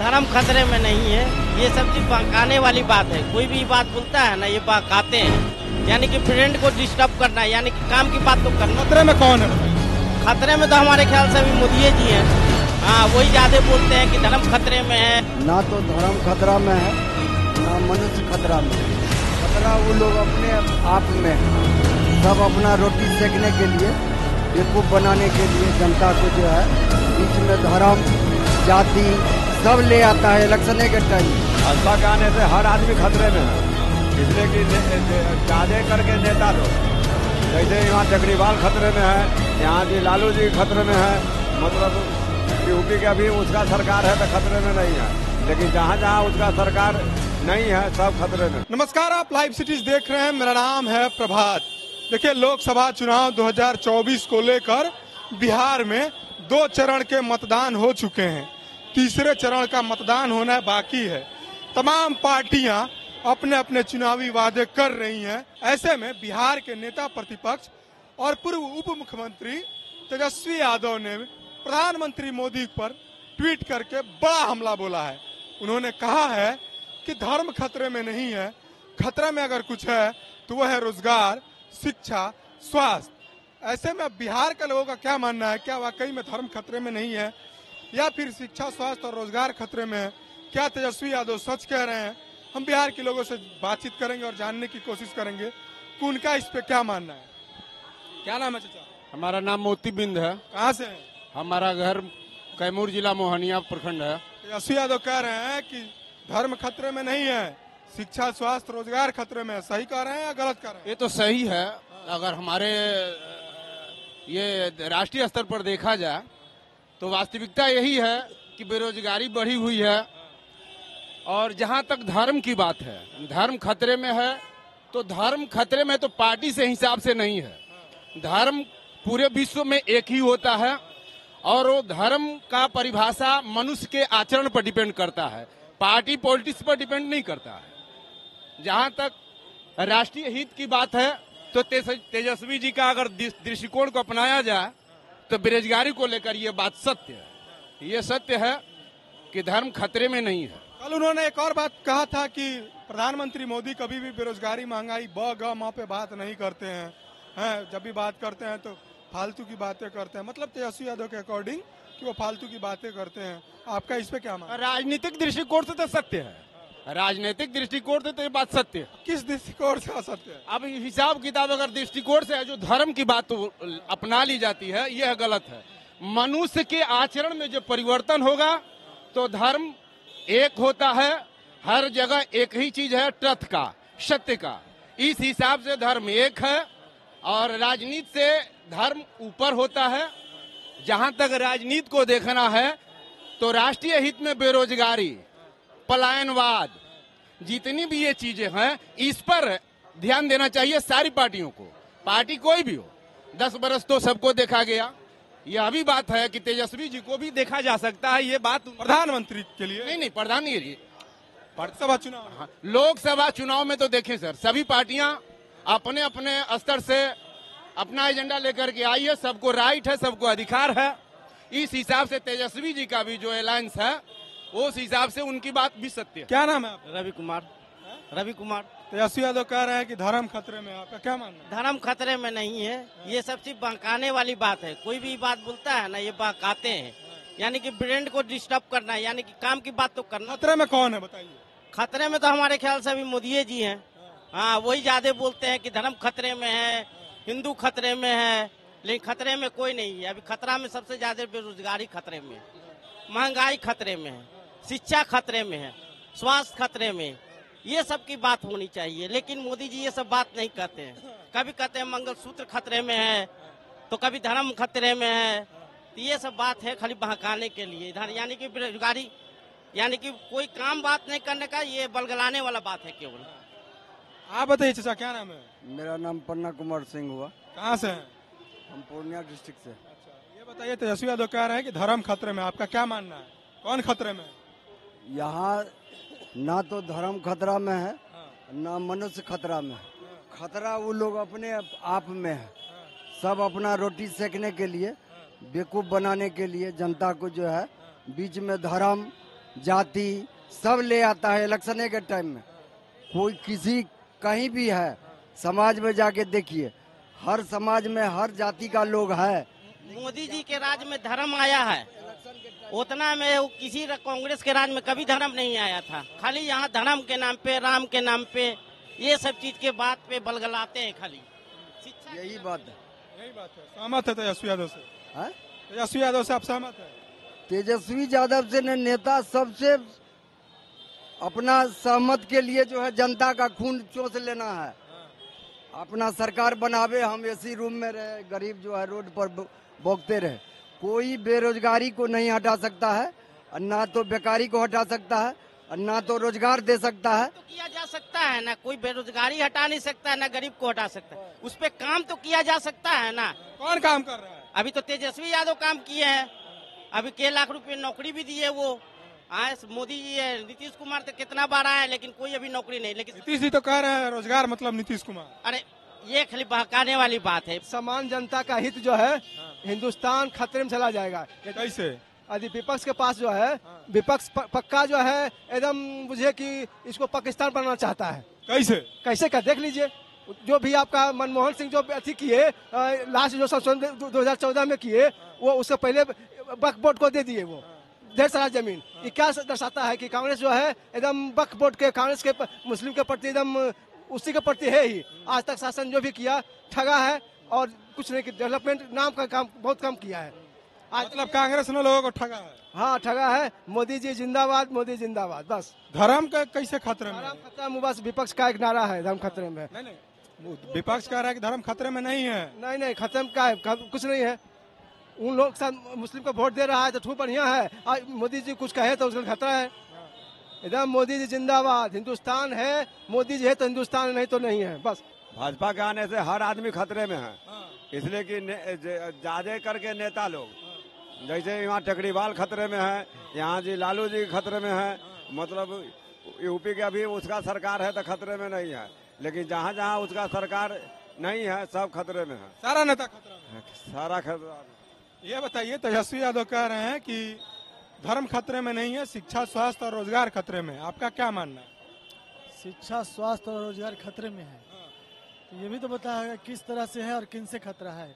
धर्म खतरे में नहीं है, ये सब चीज बहकाने वाली बात है। कोई भी बात बोलता है ना, ये बहकाते हैं, यानी कि फ्रेंड को डिस्टर्ब करना है, यानी कि काम की बात तो करना। खतरे में कौन है? खतरे में तो हमारे ख्याल से अभी मोदी जी हैं। हाँ, वही ज्यादा बोलते हैं कि धर्म खतरे में है। ना तो धर्म खतरा में है, ना मनुष्य खतरा में है। खतरा वो लोग अपने आप में है। सब अपना रोटी सेकने के लिए, बेवकूफ बनाने के लिए जनता को जो है बीच में धर्म जाति सब ले आता है इलेक्शन के टाइम। भाजपा के आने से हर आदमी खतरे में है, इसलिए कि ज्यादा करके नेता लोग, जैसे यहाँ केजरीवाल खतरे में है, यहाँ जी लालू जी खतरे में है, मतलब यूपी के अभी उसका सरकार है तो खतरे में नहीं है, लेकिन जहाँ जहाँ उसका सरकार नहीं है सब खतरे में। नमस्कार, आप लाइव सिटीज देख रहे हैं। मेरा नाम है प्रभात। देखिए, लोकसभा चुनाव 2024 को लेकर बिहार में 2 चरण के मतदान हो चुके हैं। तीसरे चरण का मतदान होना बाकी है। तमाम पार्टियां अपने अपने चुनावी वादे कर रही हैं। ऐसे में बिहार के नेता प्रतिपक्ष और पूर्व उप मुख्यमंत्री तेजस्वी यादव ने प्रधानमंत्री मोदी पर ट्वीट करके बड़ा हमला बोला है। उन्होंने कहा है कि धर्म खतरे में नहीं है, खतरे में अगर कुछ है तो वह है रोजगार, शिक्षा, स्वास्थ्य। ऐसे में बिहार के लोगों का क्या मानना है? क्या वाकई में धर्म खतरे में नहीं है या फिर शिक्षा, स्वास्थ्य और रोजगार खतरे में है? क्या तेजस्वी यादव सच कह रहे हैं? हम बिहार के लोगों से बातचीत करेंगे और जानने की कोशिश करेंगे कि उनका इस पे क्या मानना है। क्या नाम है चाचा? हमारा नाम मोती बिंद है। कहाँ से है? हमारा घर कैमूर जिला मोहनिया प्रखंड है। तेजस्वी यादव कह रहे हैं कि धर्म खतरे में नहीं है, शिक्षा, स्वास्थ्य, रोजगार खतरे में है। सही कह रहे हैं या गलत कह रहे हैं? ये तो सही है। अगर हमारे ये राष्ट्रीय स्तर पर देखा जाए तो वास्तविकता यही है कि बेरोजगारी बढ़ी हुई है। और जहां तक धर्म की बात है, धर्म खतरे में है तो धर्म खतरे में तो पार्टी से हिसाब से नहीं है। धर्म पूरे विश्व में एक ही होता है और वो धर्म का परिभाषा मनुष्य के आचरण पर डिपेंड करता है, पार्टी पॉलिटिक्स पर डिपेंड नहीं करता है। जहां तक राष्ट्रीय हित की बात है तो तेजस्वी जी का अगर दृष्टिकोण को अपनाया जाए तो बेरोजगारी को लेकर ये बात सत्य है। ये सत्य है कि धर्म खतरे में नहीं है। कल उन्होंने एक और बात कहा था कि प्रधानमंत्री मोदी कभी भी बेरोजगारी, महंगाई, ब पे बात नहीं करते हैं। जब भी बात करते हैं तो फालतू की बातें करते हैं। मतलब तेजस्वी यादव के अकॉर्डिंग कि वो फालतू की बातें करते हैं। आपका इस पे क्या मानना? राजनीतिक दृष्टिकोण से तो सत्य है, राजनीतिक दृष्टिकोण से तो ये बात सत्य है। किस दृष्टिकोण से असत्य है? अब हिसाब किताब अगर दृष्टिकोण से है, जो धर्म की बात तो अपना ली जाती है, यह गलत है। मनुष्य के आचरण में जो परिवर्तन होगा तो धर्म एक होता है। हर जगह एक ही चीज है, तथ्य का, सत्य का। इस हिसाब से धर्म एक है और राजनीति से धर्म ऊपर होता है। जहां तक राजनीति को देखना है तो राष्ट्रीय हित में बेरोजगारी, पलायनवाद, जितनी भी ये चीजें हैं, इस पर ध्यान देना चाहिए सारी पार्टियों को। पार्टी कोई भी हो, 10 बरस तो सबको देखा गया। यह भी बात है कि तेजस्वी जी को भी देखा जा सकता है। ये बात प्रधानमंत्री के लिए नहीं, प्रधान नहीं, लोकसभा चुनाव। हाँ, लोकसभा चुनाव में तो देखें सर, सभी पार्टियां अपने अपने स्तर से अपना एजेंडा लेकर के आई है। सबको राइट है, सबको अधिकार है। इस हिसाब से तेजस्वी जी का भी जो अलायंस है, उस हिसाब से उनकी बात भी सत्य है। क्या नाम है आपका? रवि कुमार। रवि कुमार। तेजस्वी यादव कह रहे हैं कि धर्म खतरे में है। आपका क्या मानना है? धर्म खतरे में नहीं है, ये सब चीज बहकाने वाली बात है। कोई भी बात बोलता है ना, ये बहकाते हैं, यानी कि फ्रेंड को डिस्टर्ब करना है, यानी कि काम की बात तो करना। खतरे में कौन है बताइए? खतरे में तो हमारे ख्याल से अभी मोदी जी हैं। हाँ, वही ज्यादा बोलते हैं कि धर्म खतरे में है, हिंदू खतरे में है, लेकिन खतरे में कोई नहीं है। अभी खतरा में सबसे ज्यादा बेरोजगारी खतरे में है, महंगाई खतरे में है, शिक्षा खतरे में है, स्वास्थ्य खतरे में। ये सब की बात होनी चाहिए, लेकिन मोदी जी ये सब बात नहीं कहते हैं। कभी कहते हैं मंगलसूत्र खतरे में है, तो कभी धर्म खतरे में है। तो ये सब बात है खाली बहकाने के लिए। इधर यानी कि बेरोजगारी, यानी कि कोई काम बात नहीं करने का, ये बलगलाने वाला बात है केवल। आप बताइए चाचा, क्या नाम है? मेरा नाम पन्ना कुमार सिंह हुआ। कहाँ से हैं? हम पूर्णिया डिस्ट्रिक्ट से। अच्छा, ये बताइए, तेजस्वी यादव कह रहे हैं कि धर्म खतरे में। आपका क्या मानना है? कौन खतरे में? यहाँ ना तो धर्म खतरा में है, ना मनुष्य खतरा में है। खतरा वो लोग अपने आप में है। सब अपना रोटी सेकने के लिए, बेवकूफ बनाने के लिए जनता को जो है बीच में धर्म जाति सब ले आता है इलेक्शन के टाइम में। कोई किसी कहीं भी है, समाज में जाके देखिए, हर समाज में हर जाति का लोग है। मोदी जी के राज में धर्म आया है, उतना में वो किसी कांग्रेस के राज में कभी धर्म नहीं आया था। खाली यहाँ धर्म के नाम पे, राम के नाम पे, ये सब चीज के बात पे बलगलाते हैं खाली। शिक्षा यही बात है। यही बात है। सहमत है तेजस्वी यादव से? हाँ? तेजस्वी यादव से आप सहमत है? तेजस्वी यादव से नेता सबसे अपना सहमत के लिए जो है जनता का खून चूस लेना है। अपना सरकार बनावे, हम एसी रूम में रहे, गरीब जो है रोड पर भोगते रहे। कोई बेरोजगारी को नहीं हटा सकता है, और ना तो बेकारी को हटा सकता है, और ना तो रोजगार दे सकता है। तो किया जा सकता है ना, कोई बेरोजगारी हटा नहीं सकता है, ना गरीब को हटा सकता है। उस पे काम तो किया जा सकता है ना। कौन काम कर रहा है? अभी तो तेजस्वी यादव काम किए हैं, अभी के लाख रुपए नौकरी भी दी है वो। मोदी जी है, नीतीश कुमार तो कितना बार आए लेकिन कोई अभी नौकरी नहीं। लेकिन नीतीश जी तो कह रहे हैं रोजगार मतलब नीतीश कुमार। अरे ये खाली बहकाने वाली बात है। समान जनता का हित जो है हिंदुस्तान खतरे में चला जाएगा। कैसे? यदि विपक्ष के पास जो है, विपक्ष पक्का जो है एकदम बुझे कि इसको पाकिस्तान बनाना चाहता है। कैसे? कैसे का देख लीजिए, जो भी आपका मनमोहन सिंह जो अथी किए लास्ट जो संशोधन 2014 में किए, वो उससे पहले वक्फ बोर्ड को दे दिए वो ढेर सारा जमीन। ये क्या दर्शाता है कि कांग्रेस जो है एकदम वक्फ बोर्ड के, कांग्रेस के मुस्लिम के प्रति एकदम उसी के प्रति है ही। आज तक शासन जो भी किया ठगा है और कुछ नहीं, डेवलपमेंट नाम का काम बहुत कम किया है। आज मतलब कांग्रेस ने लोगों को ठगा है। हाँ ठगा है। मोदी जी जिंदाबाद, मोदी जिंदाबाद। बस धर्म का कैसे खतरे में? धर्म खतरा में, बस विपक्ष का एक नारा है धर्म खतरे में। नहीं नहीं, विपक्ष कह रहा है कि धर्म खतरे में नहीं है। नहीं नहीं, खत्म का है, कुछ नहीं है। उन लोग साथ मुस्लिम को वोट दे रहा है तो खूब बढ़िया है। आज मोदी जी कुछ कहे तो उसका खतरा है। एकदम मोदी जी जिंदाबाद। हिंदुस्तान है, मोदी जी है तो हिंदुस्तान, नहीं तो नहीं है। बस भाजपा के आने से हर आदमी खतरे में है, इसलिए कि ज्यादा करके नेता लोग, जैसे यहाँ टेकरीवाल खतरे में है, यहाँ जी लालू जी खतरे में है। मतलब यूपी के अभी उसका सरकार है तो खतरे में नहीं है, लेकिन जहाँ जहाँ उसका सरकार नहीं है सब खतरे में है। सारा नेता खतरा में? सारा खतरा। ये बताइए, तेजस्वी यादव कह रहे हैं कि धर्म खतरे में नहीं है, शिक्षा, स्वास्थ्य और रोजगार खतरे में है। आपका क्या मानना है? शिक्षा, स्वास्थ्य और रोजगार खतरे में है, तो ये भी तो बताया किस तरह से है और किन से खतरा है।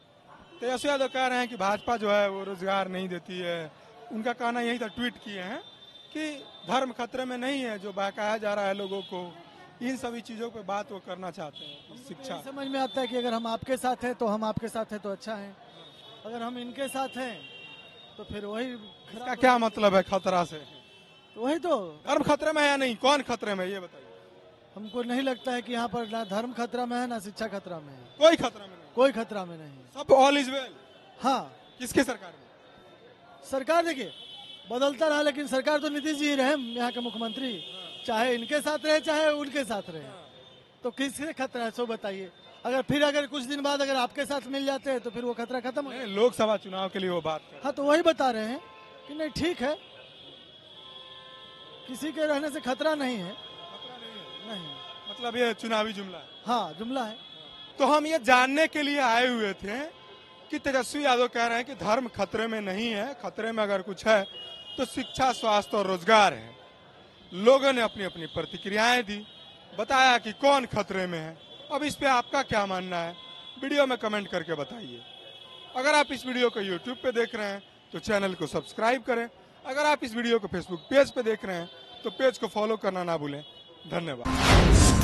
तेजस्वी यादव कह रहे हैं कि भाजपा जो है वो रोजगार नहीं देती है। उनका कहना यही था, ट्वीट किए हैं कि धर्म खतरे में नहीं है, जो बहकाया जा रहा है लोगों को, इन सभी चीजों पे बात वो करना चाहते हैं। शिक्षा समझ में आता है कि अगर हम आपके साथ हैं तो हम आपके साथ हैं तो अच्छा है, अगर हम इनके साथ हैं तो फिर वही। इसका क्या मतलब है खतरा से? तो वही तो, धर्म खतरे में है या नहीं? कौन खतरे में है ये बताइए। हमको नहीं लगता है कि यहाँ पर ना धर्म खतरा में है ना शिक्षा खतरा में है। कोई खतरा में नहीं? कोई खतरा में नहीं। सब ऑल इज वेल। हाँ, किसकी सरकार में? सरकार देखिए बदलता रहा, लेकिन सरकार तो नीतीश जी रहे यहाँ के मुख्यमंत्री, चाहे इनके साथ रहे चाहे उनके साथ रहे, तो किससे खतरा है सो बताइए। अगर कुछ दिन बाद अगर आपके साथ मिल जाते हैं तो फिर वो खतरा खत्म हो गया। लोकसभा चुनाव के लिए वो बात कर। हाँ, तो वही बता रहे हैं कि नहीं ठीक है, किसी के रहने से खतरा नहीं है। नहीं, मतलब ये चुनावी जुमला है। हाँ, जुमला है। तो हम ये जानने के लिए आए हुए थे कि तेजस्वी यादव कह रहे हैं कि धर्म खतरे में नहीं है, खतरे में अगर कुछ है तो शिक्षा, स्वास्थ्य और रोजगार है। लोगों ने अपनी अपनी प्रतिक्रियाएं दी, बताया कि कौन खतरे में है। अब इस पे आपका क्या मानना है, वीडियो में कमेंट करके बताइए। अगर आप इस वीडियो को यूट्यूब पे देख रहे हैं तो चैनल को सब्सक्राइब करें। अगर आप इस वीडियो को फेसबुक पेज पे देख रहे हैं तो पेज को फॉलो करना ना भूलें। धन्यवाद।